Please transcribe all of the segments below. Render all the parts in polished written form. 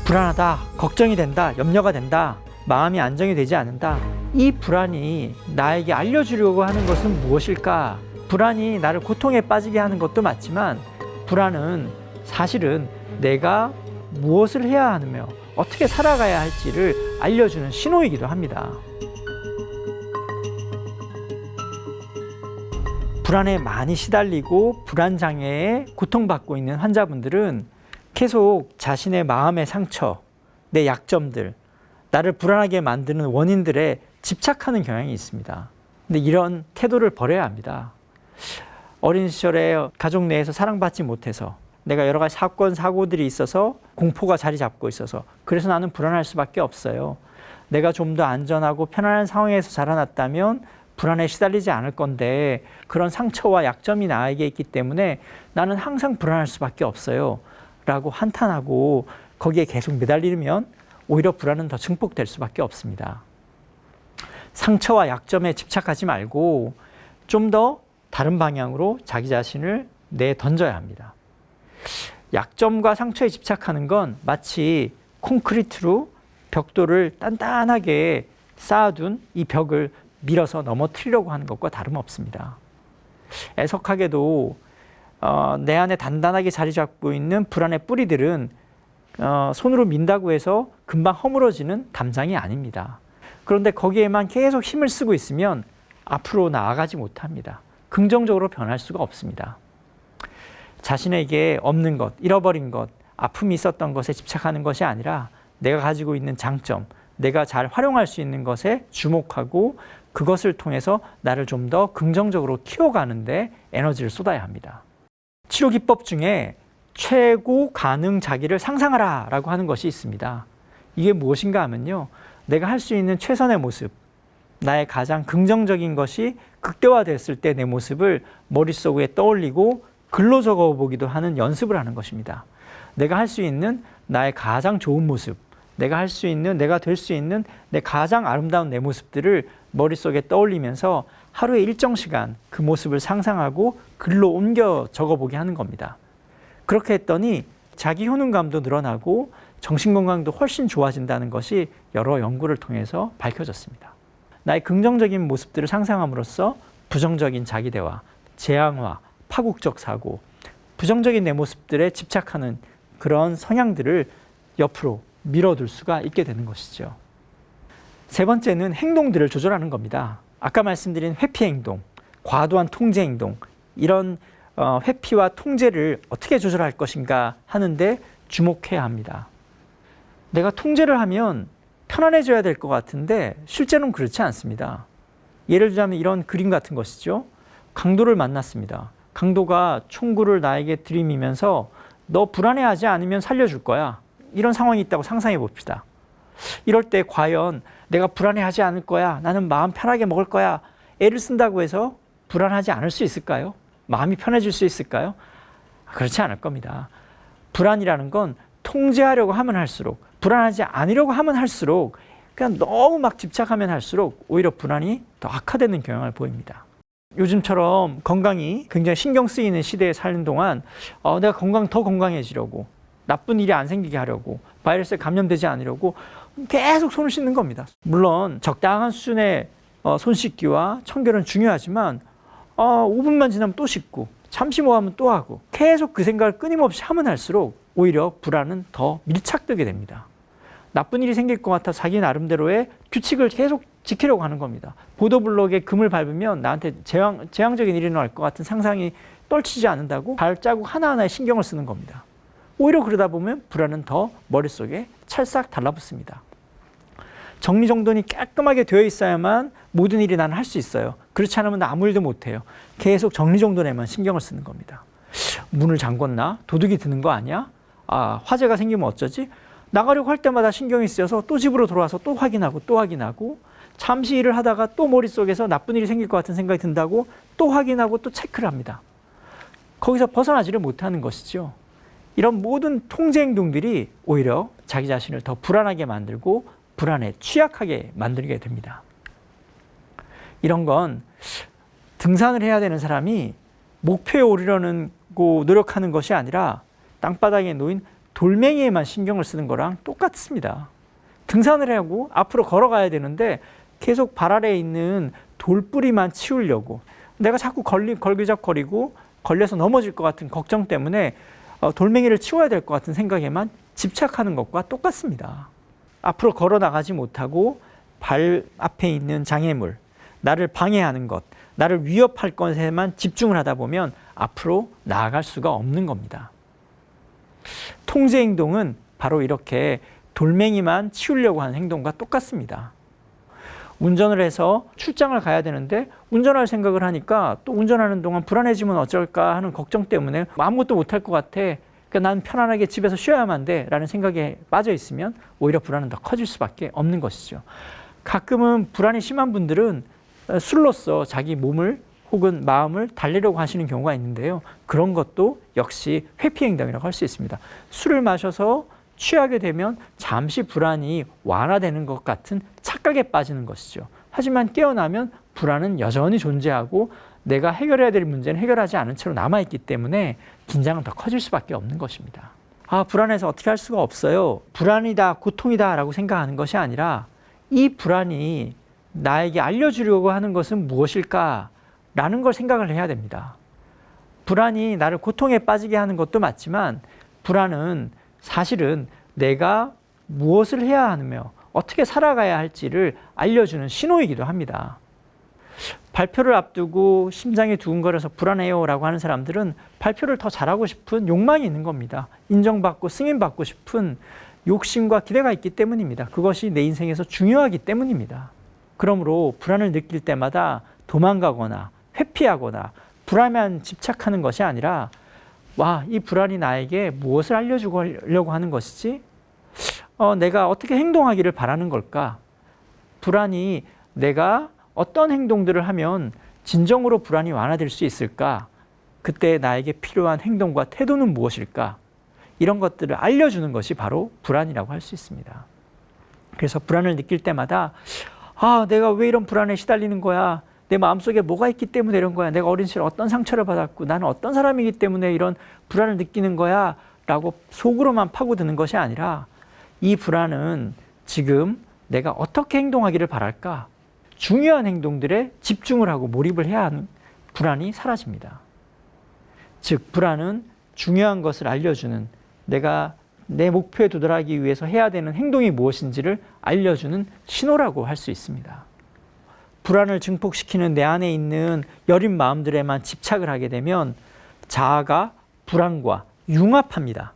불안하다, 걱정이 된다, 염려가 된다, 마음이 안정이 되지 않는다. 이 불안이 나에게 알려주려고 하는 것은 무엇일까? 불안이 나를 고통에 빠지게 하는 것도 맞지만 불안은 사실은 내가 무엇을 해야 하며 어떻게 살아가야 할지를 알려주는 신호이기도 합니다. 불안에 많이 시달리고 불안 장애에 고통받고 있는 환자분들은 계속 자신의 마음의 상처, 내 약점들, 나를 불안하게 만드는 원인들에 집착하는 경향이 있습니다. 근데 이런 태도를 버려야 합니다. 어린 시절에 가족 내에서 사랑받지 못해서 내가 여러 가지 사건, 사고들이 있어서 공포가 자리 잡고 있어서 그래서 나는 불안할 수밖에 없어요. 내가 좀 더 안전하고 편안한 상황에서 자라났다면 불안에 시달리지 않을 건데 그런 상처와 약점이 나에게 있기 때문에 나는 항상 불안할 수밖에 없어요. 라고 한탄하고 거기에 계속 매달리면 오히려 불안은 더 증폭될 수밖에 없습니다. 상처와 약점에 집착하지 말고 좀 더 다른 방향으로 자기 자신을 내던져야 합니다. 약점과 상처에 집착하는 건 마치 콘크리트로 벽돌을 단단하게 쌓아둔 이 벽을 밀어서 넘어뜨리려고 하는 것과 다름없습니다. 애석하게도 내 안에 단단하게 자리 잡고 있는 불안의 뿌리들은 손으로 민다고 해서 금방 허물어지는 담장이 아닙니다. 그런데 거기에만 계속 힘을 쓰고 있으면 앞으로 나아가지 못합니다. 긍정적으로 변할 수가 없습니다. 자신에게 없는 것, 잃어버린 것, 아픔이 있었던 것에 집착하는 것이 아니라 내가 가지고 있는 장점, 내가 잘 활용할 수 있는 것에 주목하고 그것을 통해서 나를 좀 더 긍정적으로 키워가는 데 에너지를 쏟아야 합니다. 치료 기법 중에 최고 가능 자기를 상상하라 라고 하는 것이 있습니다. 이게 무엇인가 하면요, 내가 할 수 있는 최선의 모습, 나의 가장 긍정적인 것이 극대화됐을 때 내 모습을 머릿속에 떠올리고 글로 적어보기도 하는 연습을 하는 것입니다. 내가 할 수 있는 나의 가장 좋은 모습, 내가 할 수 있는, 내가 될 수 있는 내 가장 아름다운 내 모습들을 머릿속에 떠올리면서 하루에 일정 시간 그 모습을 상상하고 글로 옮겨 적어보게 하는 겁니다. 그렇게 했더니 자기 효능감도 늘어나고 정신건강도 훨씬 좋아진다는 것이 여러 연구를 통해서 밝혀졌습니다. 나의 긍정적인 모습들을 상상함으로써 부정적인 자기대화, 재앙화, 파국적 사고, 부정적인 내 모습들에 집착하는 그런 성향들을 옆으로 밀어둘 수가 있게 되는 것이죠. 세 번째는 행동들을 조절하는 겁니다. 아까 말씀드린 회피 행동, 과도한 통제 행동, 이런 회피와 통제를 어떻게 조절할 것인가 하는데 주목해야 합니다. 내가 통제를 하면 편안해져야 될 것 같은데 실제로는 그렇지 않습니다. 예를 들자면 이런 그림 같은 것이죠. 강도를 만났습니다. 강도가 총구를 나에게 들이미면서 너 불안해하지 않으면 살려줄 거야. 이런 상황이 있다고 상상해 봅시다. 이럴 때 과연 내가 불안해하지 않을 거야. 나는 마음 편하게 먹을 거야. 애를 쓴다고 해서 불안하지 않을 수 있을까요? 마음이 편해질 수 있을까요? 그렇지 않을 겁니다. 불안이라는 건 통제하려고 하면 할수록, 불안하지 않으려고 하면 할수록, 그냥 너무 막 집착하면 할수록 오히려 불안이 더 악화되는 경향을 보입니다. 요즘처럼 건강이 굉장히 신경 쓰이는 시대에 사는 동안 내가 더 건강해지려고, 나쁜 일이 안 생기게 하려고, 바이러스에 감염되지 않으려고 계속 손을 씻는 겁니다. 물론 적당한 수준의 손 씻기와 청결은 중요하지만 5분만 지나면 또 씻고 잠시 뭐 하면 또 하고 계속 그 생각을 끊임없이 하면 할수록 오히려 불안은 더 밀착되게 됩니다. 나쁜 일이 생길 것 같아 자기 나름대로의 규칙을 계속 지키려고 하는 겁니다. 보도블록에 금을 밟으면 나한테 재앙적인 일이 일어날 것 같은 상상이 떨치지 않는다고 발자국 하나하나에 신경을 쓰는 겁니다. 오히려 그러다 보면 불안은 더 머릿속에 찰싹 달라붙습니다. 정리정돈이 깔끔하게 되어 있어야만 모든 일이 나는 할 수 있어요. 그렇지 않으면 나 아무 일도 못해요. 계속 정리정돈에만 신경을 쓰는 겁니다. 문을 잠궜나? 도둑이 드는 거 아니야? 화재가 생기면 어쩌지? 나가려고 할 때마다 신경이 쓰여서 또 집으로 돌아와서 또 확인하고 잠시 일을 하다가 또 머릿속에서 나쁜 일이 생길 것 같은 생각이 든다고 또 확인하고 또 체크를 합니다. 거기서 벗어나지를 못하는 것이죠. 이런 모든 통제 행동들이 오히려 자기 자신을 더 불안하게 만들고 불안에 취약하게 만들게 됩니다. 이런 건 등산을 해야 되는 사람이 목표에 오르려는 노력하는 것이 아니라 땅바닥에 놓인 돌멩이에만 신경을 쓰는 거랑 똑같습니다. 등산을 하고 앞으로 걸어가야 되는데 계속 발 아래에 있는 돌뿌리만 치우려고, 내가 자꾸 걸기적거리고 걸려서 넘어질 것 같은 걱정 때문에 돌멩이를 치워야 될 것 같은 생각에만 집착하는 것과 똑같습니다. 앞으로 걸어 나가지 못하고 발 앞에 있는 장애물, 나를 방해하는 것, 나를 위협할 것에만 집중을 하다 보면 앞으로 나아갈 수가 없는 겁니다. 통제 행동은 바로 이렇게 돌멩이만 치우려고 하는 행동과 똑같습니다. 운전을 해서 출장을 가야 되는데 운전할 생각을 하니까 또 운전하는 동안 불안해지면 어쩔까 하는 걱정 때문에 아무것도 못할 것 같아. 그러니까 난 편안하게 집에서 쉬어야만 돼 라는 생각에 빠져 있으면 오히려 불안은 더 커질 수밖에 없는 것이죠. 가끔은 불안이 심한 분들은 술로써 자기 몸을 혹은 마음을 달래려고 하시는 경우가 있는데요. 그런 것도 역시 회피 행동이라고 할 수 있습니다. 술을 마셔서 취하게 되면 잠시 불안이 완화되는 것 같은 착각에 빠지는 것이죠. 하지만 깨어나면 불안은 여전히 존재하고 내가 해결해야 될 문제는 해결하지 않은 채로 남아있기 때문에 긴장은 더 커질 수밖에 없는 것입니다. 불안해서 어떻게 할 수가 없어요. 불안이다, 고통이다 라고 생각하는 것이 아니라 이 불안이 나에게 알려주려고 하는 것은 무엇일까 라는 걸 생각을 해야 됩니다. 불안이 나를 고통에 빠지게 하는 것도 맞지만 불안은 사실은 내가 무엇을 해야 하며 어떻게 살아가야 할지를 알려주는 신호이기도 합니다. 발표를 앞두고 심장이 두근거려서 불안해요 라고 하는 사람들은 발표를 더 잘하고 싶은 욕망이 있는 겁니다. 인정받고 승인받고 싶은 욕심과 기대가 있기 때문입니다. 그것이 내 인생에서 중요하기 때문입니다. 그러므로 불안을 느낄 때마다 도망가거나 회피하거나 불안에만 집착하는 것이 아니라 이 불안이 나에게 무엇을 알려주려고 하는 것이지? 내가 어떻게 행동하기를 바라는 걸까? 불안이 내가 어떤 행동들을 하면 진정으로 불안이 완화될 수 있을까? 그때 나에게 필요한 행동과 태도는 무엇일까? 이런 것들을 알려주는 것이 바로 불안이라고 할 수 있습니다. 그래서 불안을 느낄 때마다 내가 왜 이런 불안에 시달리는 거야? 내 마음속에 뭐가 있기 때문에 이런 거야? 내가 어린 시절 어떤 상처를 받았고 나는 어떤 사람이기 때문에 이런 불안을 느끼는 거야? 라고 속으로만 파고드는 것이 아니라 이 불안은 지금 내가 어떻게 행동하기를 바랄까? 중요한 행동들에 집중을 하고 몰입을 해야 하는 불안이 사라집니다. 즉 불안은 중요한 것을 알려주는, 내가 내 목표에 도달하기 위해서 해야 되는 행동이 무엇인지를 알려주는 신호라고 할 수 있습니다. 불안을 증폭시키는 내 안에 있는 여린 마음들에만 집착을 하게 되면 자아가 불안과 융합합니다.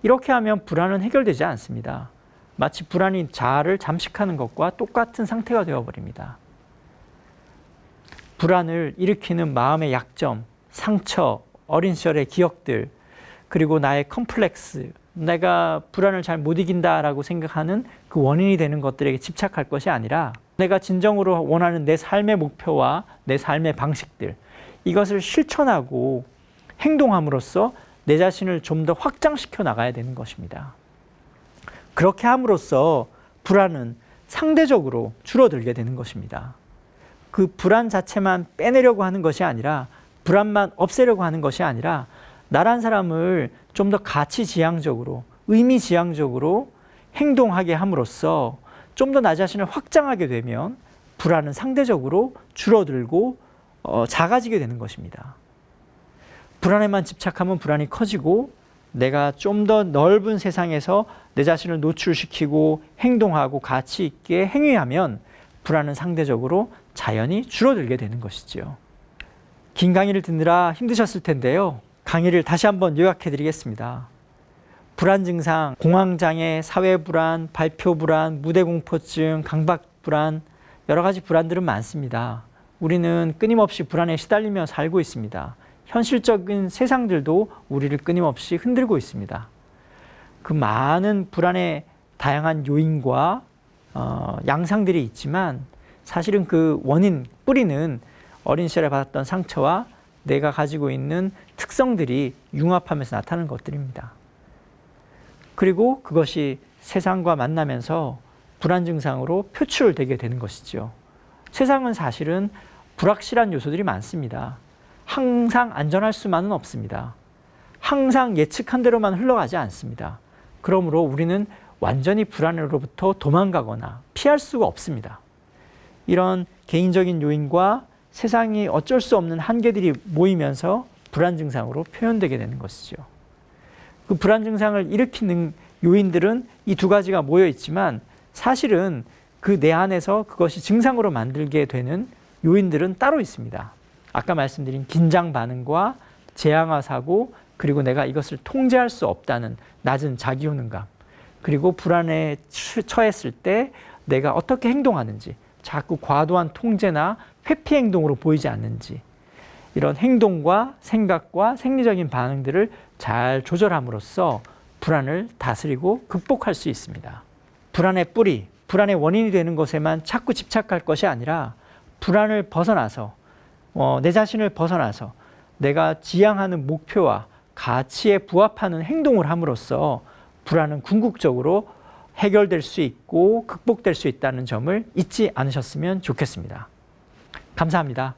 이렇게 하면 불안은 해결되지 않습니다. 마치 불안이 자아를 잠식하는 것과 똑같은 상태가 되어버립니다. 불안을 일으키는 마음의 약점, 상처, 어린 시절의 기억들, 그리고 나의 컴플렉스, 내가 불안을 잘 못 이긴다라고 생각하는 그 원인이 되는 것들에게 집착할 것이 아니라 내가 진정으로 원하는 내 삶의 목표와 내 삶의 방식들, 이것을 실천하고 행동함으로써 내 자신을 좀 더 확장시켜 나가야 되는 것입니다. 그렇게 함으로써 불안은 상대적으로 줄어들게 되는 것입니다. 그 불안 자체만 빼내려고 하는 것이 아니라, 불안만 없애려고 하는 것이 아니라 나란 사람을 좀 더 가치지향적으로, 의미지향적으로 행동하게 함으로써 좀 더 나 자신을 확장하게 되면 불안은 상대적으로 줄어들고 작아지게 되는 것입니다. 불안에만 집착하면 불안이 커지고 내가 좀 더 넓은 세상에서 내 자신을 노출시키고 행동하고 가치 있게 행위하면 불안은 상대적으로 자연히 줄어들게 되는 것이죠. 긴 강의를 듣느라 힘드셨을 텐데요. 강의를 다시 한번 요약해 드리겠습니다. 불안 증상, 공황장애, 사회불안, 발표불안, 무대공포증, 강박불안, 여러 가지 불안들은 많습니다. 우리는 끊임없이 불안에 시달리며 살고 있습니다. 현실적인 세상들도 우리를 끊임없이 흔들고 있습니다. 그 많은 불안의 다양한 요인과 양상들이 있지만 사실은 그 원인, 뿌리는 어린 시절에 받았던 상처와 내가 가지고 있는 특성들이 융합하면서 나타나는 것들입니다. 그리고 그것이 세상과 만나면서 불안 증상으로 표출되게 되는 것이죠. 세상은 사실은 불확실한 요소들이 많습니다. 항상 안전할 수만은 없습니다. 항상 예측한 대로만 흘러가지 않습니다. 그러므로 우리는 완전히 불안으로부터 도망가거나 피할 수가 없습니다. 이런 개인적인 요인과 세상이 어쩔 수 없는 한계들이 모이면서 불안 증상으로 표현되게 되는 것이죠. 그 불안 증상을 일으키는 요인들은 이 두 가지가 모여 있지만 사실은 그 내 안에서 그것이 증상으로 만들게 되는 요인들은 따로 있습니다. 아까 말씀드린 긴장 반응과 재앙화 사고, 그리고 내가 이것을 통제할 수 없다는 낮은 자기 효능감, 그리고 불안에 처했을 때 내가 어떻게 행동하는지, 자꾸 과도한 통제나 회피 행동으로 보이지 않는지, 이런 행동과 생각과 생리적인 반응들을 잘 조절함으로써 불안을 다스리고 극복할 수 있습니다. 불안의 뿌리, 불안의 원인이 되는 것에만 자꾸 집착할 것이 아니라 불안을 벗어나서 내 자신을 벗어나서 내가 지향하는 목표와 가치에 부합하는 행동을 함으로써 불안은 궁극적으로 해결될 수 있고 극복될 수 있다는 점을 잊지 않으셨으면 좋겠습니다. 감사합니다.